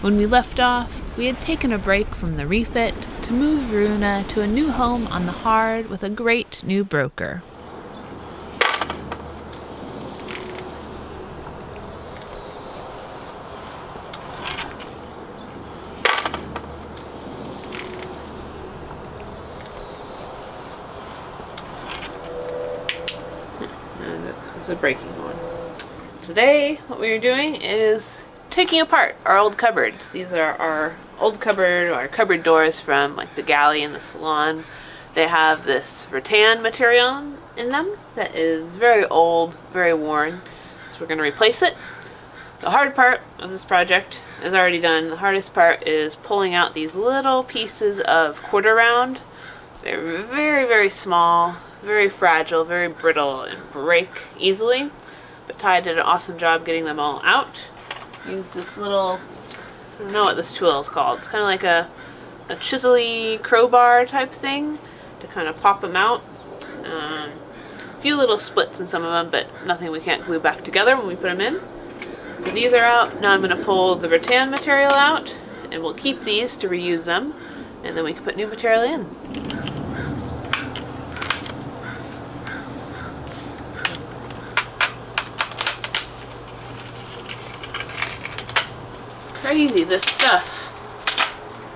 When we left off, we had taken a break from the refit to move Runa to a new home on the Hard with a great new broker. It's a breaking one. Today, what we are doing is taking apart our old cupboards. These are our old cupboard, or cupboard doors from like the galley and the salon. They have this rattan material in them that is very old, very worn. So we're going to replace it. The hard part of this project is already done. The hardest part is pulling out these little pieces of quarter round. They're very, very small, very fragile, very brittle, and break easily. But Ty did an awesome job getting them all out. Used this little, I don't know what this tool is called. It's kind of like a chisel-y crowbar type thing to kind of pop them out. A few little splits in some of them, but nothing we can't glue back together when we put them in. So these are out. Now I'm going to pull the rattan material out, and we'll keep these to reuse them, and then we can put new material in. Crazy, this stuff.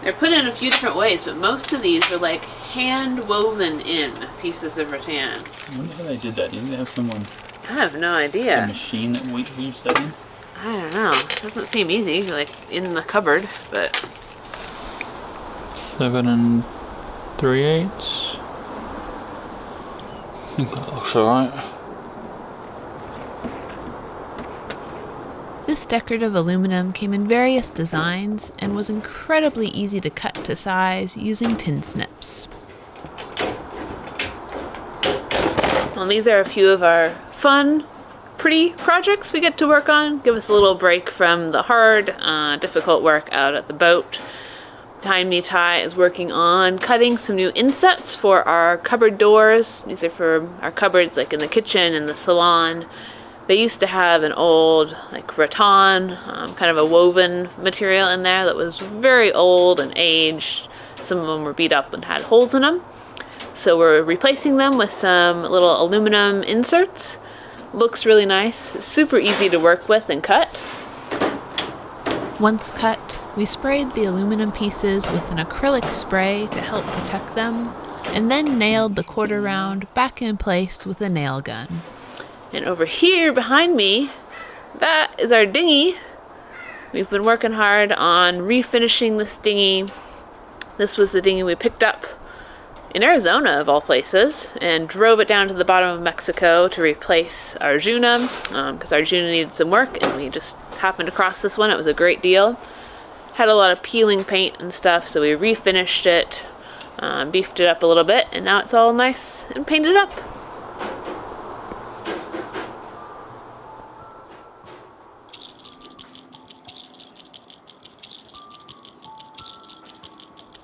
They're put in a few different ways, but most of these are like hand woven in pieces of rattan. I wonder how they did that. Didn't they have someone? I have no idea. A machine that weaves that in? I don't know. It doesn't seem easy, like in the cupboard, but 7 3/8. I think that looks alright. This decorative aluminum came in various designs and was incredibly easy to cut to size using tin snips. Well, these are a few of our fun, pretty projects we get to work on. Give us a little break from the hard, difficult work out at the boat. Behind me, Ty is working on cutting some new insets for our cupboard doors. These are for our cupboards like in the kitchen and the salon. They used to have an old like rattan, kind of a woven material in there that was very old and aged. Some of them were beat up and had holes in them. So we're replacing them with some little aluminum inserts. Looks really nice, super easy to work with and cut. Once cut, we sprayed the aluminum pieces with an acrylic spray to help protect them, and then nailed the quarter round back in place with a nail gun. And over here behind me, that is our dinghy. We've been working hard on refinishing this dinghy. This was the dinghy we picked up in Arizona, of all places, and drove it down to the bottom of Mexico to replace our Juna, because our Juna needed some work, and we just happened across this one. It was a great deal. Had a lot of peeling paint and stuff, so we refinished it, beefed it up a little bit, and now it's all nice and painted up.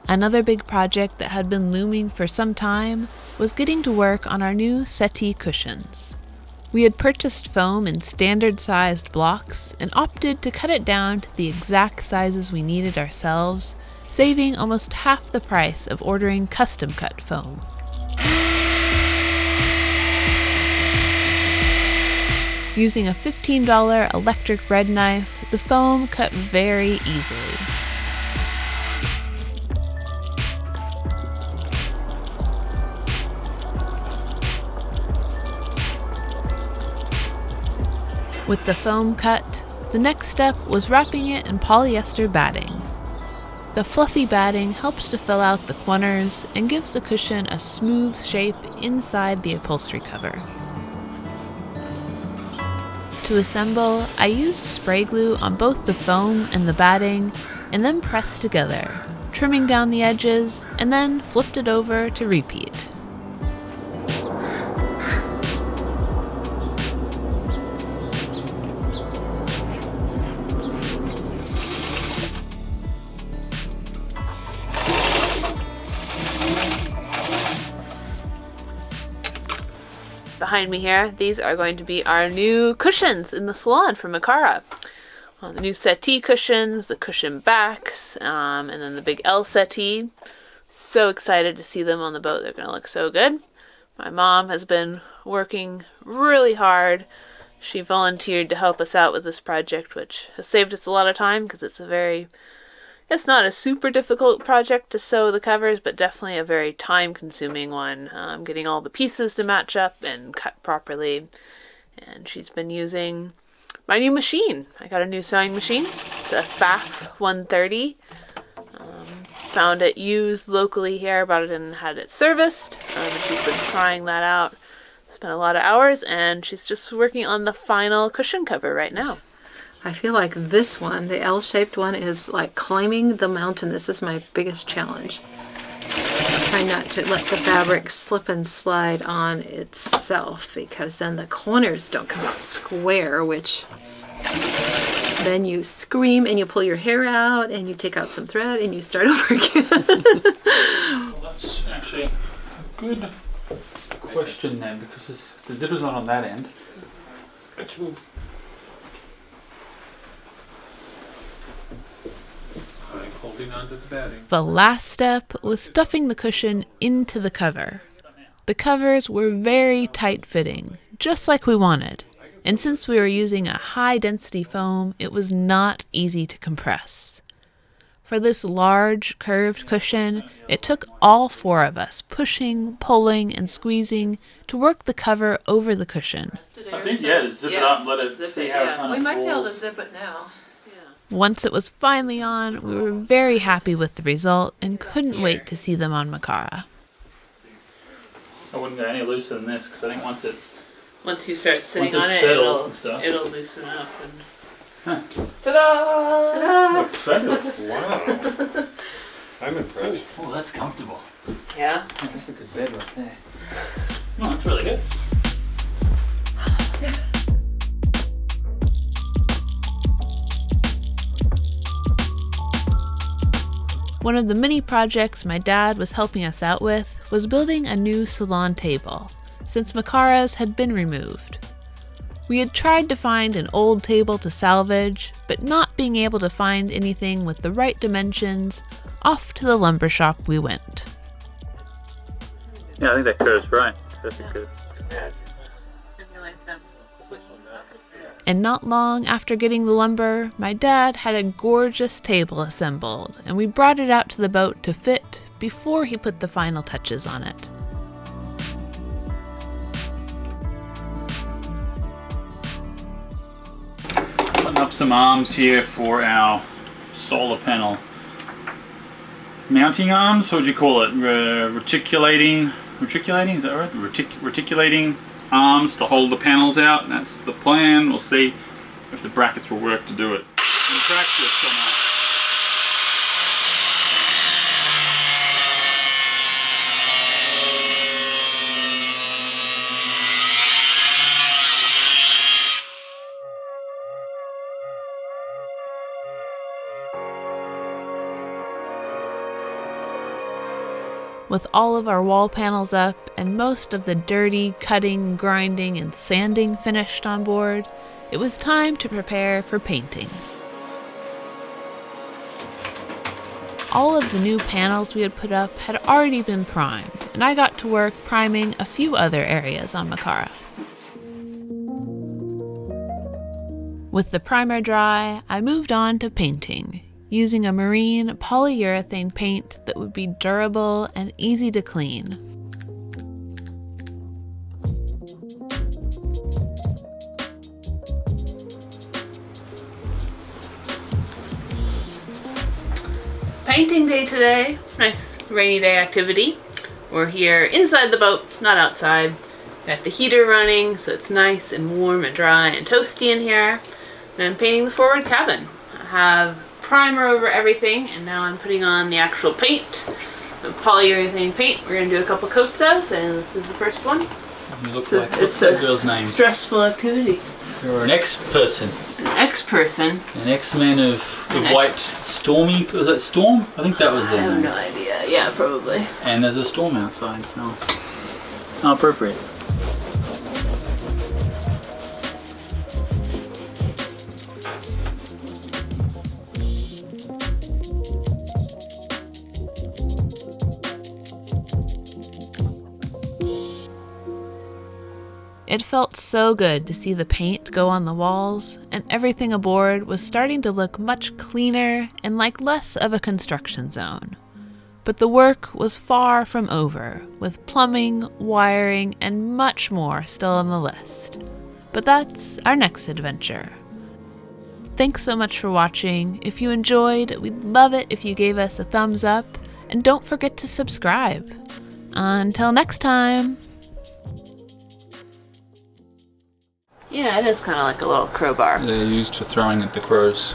Another big project that had been looming for some time was getting to work on our new settee cushions. We had purchased foam in standard-sized blocks and opted to cut it down to the exact sizes we needed ourselves, saving almost half the price of ordering custom-cut foam. Using a $15 electric bread knife, the foam cut very easily. With the foam cut, the next step was wrapping it in polyester batting. The fluffy batting helps to fill out the corners and gives the cushion a smooth shape inside the upholstery cover. To assemble, I used spray glue on both the foam and the batting, and then pressed together, trimming down the edges, and then flipped it over to repeat. Behind me here, these are going to be our new cushions in the salon from Makara. on the new settee cushions, the cushion backs, and then the big L settee. So excited to see them on the boat. They're going to look so good. My mom has been working really hard. She volunteered to help us out with this project, which has saved us a lot of time because it's not a super difficult project to sew the covers, but definitely a very time-consuming one. Getting all the pieces to match up and cut properly. And she's been using my new machine. I got a new sewing machine. It's a FAF 130. Found it used locally here, bought it and had it serviced. And she's been trying that out. Spent a lot of hours, and she's just working on the final cushion cover right now. I feel like this one, the L-shaped one, is like climbing the mountain. This is my biggest challenge. Try not to let the fabric slip and slide on itself, because then the corners don't come out square, which then you scream and you pull your hair out and you take out some thread and you start over again. Well, that's actually a good question then, because the zipper's not on that end. Let's move. I'm holding onto the batting. The last step was stuffing the cushion into the cover. The covers were very tight-fitting, just like we wanted. And since we were using a high-density foam, it was not easy to compress. For this large, curved cushion, it took all four of us pushing, pulling, and squeezing to work the cover over the cushion. I think, just zip it up and let it see how it kind of We might be able to falls. zip it now. Once it was finally on, we were very happy with the result and couldn't wait to see them on Makara. I wouldn't go any looser than this, because I think Once you start sitting Once it on it, settles and stuff. it'll loosen up. And... Huh. Ta-da! Ta-da! Looks fabulous. Wow. I'm impressed. Oh, that's comfortable. Yeah. Oh, that's a good bed right there. Oh, that's really good. One of the mini projects my dad was helping us out with was building a new salon table, since Makara's had been removed. We had tried to find an old table to salvage, but not being able to find anything with the right dimensions, off to the lumber shop we went. Yeah, I think that curve's right. That's good. And not long after getting the lumber, my dad had a gorgeous table assembled, and we brought it out to the boat to fit before he put the final touches on it. Putting up some arms here for our solar panel. Mounting arms, what would you call it? Reticulating, is that right? Reticulating arms to hold the panels out. That's the plan. We'll see if the brackets will work to do it. In practice, somehow. With all of our wall panels up and most of the dirty cutting, grinding, and sanding finished on board, it was time to prepare for painting. All of the new panels we had put up had already been primed, and I got to work priming a few other areas on Makara. With the primer dry, I moved on to painting, using a marine polyurethane paint that would be durable and easy to clean. Painting day today. Nice rainy day activity. We're here inside the boat, not outside. Got the heater running, so it's nice and warm and dry and toasty in here. And I'm painting the forward cabin. I have primer over everything, and now I'm putting on the actual paint. The polyurethane paint we're going to do a couple coats of, and this is the first one. You look So like, it's what's that a girl's name? stressful activity. You're an ex-person. An ex-person. An X-Men of the White Stormy, was that Storm? I think that was I their have name. no idea. Yeah, probably. And there's a storm outside, so not appropriate. It felt so good to see the paint go on the walls, and everything aboard was starting to look much cleaner and like less of a construction zone. But the work was far from over, with plumbing, wiring, and much more still on the list. But that's our next adventure. Thanks so much for watching. If you enjoyed, we'd love it if you gave us a thumbs up, and don't forget to subscribe. Until next time! Yeah, it is kind of like a little crowbar. They're used for throwing at the crows.